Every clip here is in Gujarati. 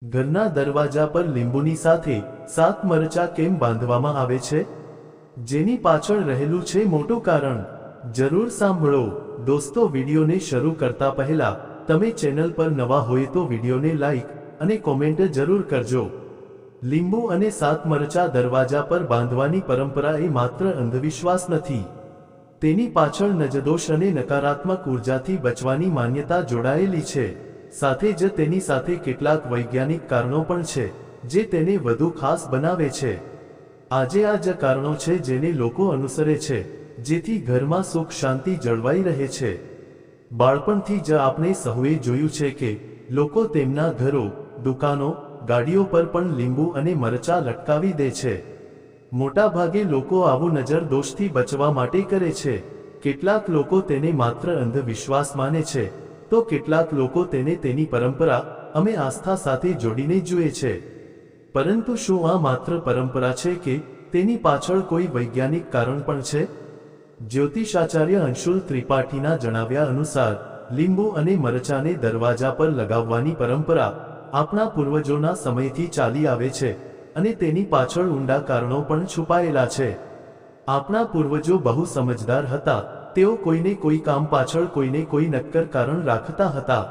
ઘરના દરવાજા પર લીંબુની સાથે 7 મરચાં કેમ બાંધવામાં આવે છે? જેની પાછળ રહેલું છે મોટું કારણ. જરૂર સાંભળો. દોસ્તો, વિડીયોને શરૂ કરતા પહેલા તમે ચેનલ પર નવા હોય તો વિડીયોને લાઈક અને કોમેન્ટ જરૂર કરજો. લીંબુ અને 7 મરચાં દરવાજા પર બાંધવાની પરંપરા એ માત્ર અંધવિશ્વાસ નથી. તેની પાછળ નજદોષ અને નકારાત્મક ઉર્જાથી બચવાની માન્યતા જોડાયેલી છે. સાથે જ તેની સાથે કેટલાક વૈજ્ઞાનિક કારણો પણ છે જે તેને વધુ ખાસ બનાવે છે. આજે આ જ કારણો છે જેને લોકો અનુસરે છે, જેથી ઘરમાં સુખ શાંતિ જળવાઈ રહે છે. બાળપણથી જ આપણે સહુએ જોયું છે કે લોકો તેમના ઘરો, દુકાનો, ગાડીઓ પર પણ લીંબુ અને મરચાં લટકાવી દે છે. મોટા ભાગે લોકો આવું નજર દોષથી બચવા માટે કરે છે. કેટલાક લોકો તેને માત્ર અંધવિશ્વાસ માને છે, તો કેટલાક લોકો તેને તેની પરંપરા અને આસ્થા સાથે જોડીને જુએ છે. પરંતુ શું આ માત્ર પરંપરા છે કે તેની પાછળ કોઈ વૈજ્ઞાનિક કારણ પણ છે? જ્યોતિષાચાર્ય અંશુલ ત્રિપાઠીના જણાવ્યા અનુસાર લીંબુ અને મરચાંને દરવાજા પર લગાવવાની પરંપરા આપણા પૂર્વજોના સમયથી ચાલી આવે છે અને તેની પાછળ ઊંડા કારણો પણ છુપાયેલા છે. આપણા પૂર્વજો બહુ સમજદાર હતા. તેઓ કોઈને કોઈ કામ પાછળ કોઈને કોઈ નક્કર કારણ રાખતા હતા.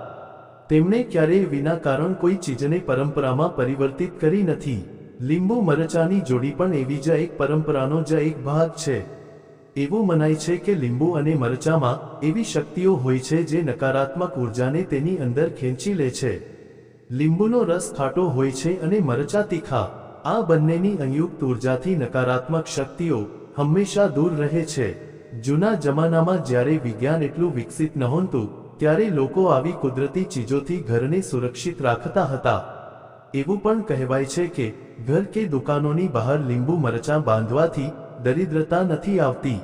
તેમણે ક્યારેય વિના કારણ કોઈ ચીજને પરંપરામાં પરિવર્તિત કરી નથી. લીંબુ મરચાંની જોડી પણ એવી જ એક પરંપરાનો જ એક ભાગ છે. એવું મનાય છે કે લીંબુ અને મરચાંમાં એવી શક્તિઓ હોય છે જે નકારાત્મક ઉર્જાને તેની અંદર ખેંચી લે છે. લીંબુનો રસ ખાટો હોય છે અને મરચાં તીખા. આ બંનેની સંયુક્ત ઉર્જાથી નકારાત્મક શક્તિઓ હંમેશા દૂર રહે છે. જૂના જમાનામાં જ્યારે વિજ્ઞાન એટલું વિકસિત નહોતું, ત્યારે લોકો આવી કુદરતી ચીજોથી ઘરને સુરક્ષિત રાખતા હતા. એવું પણ કહેવાય છે કે ઘર કે દુકાનોની બહાર લીંબુ મરચાં બાંધવાથી દરિદ્રતા નથી આવતી.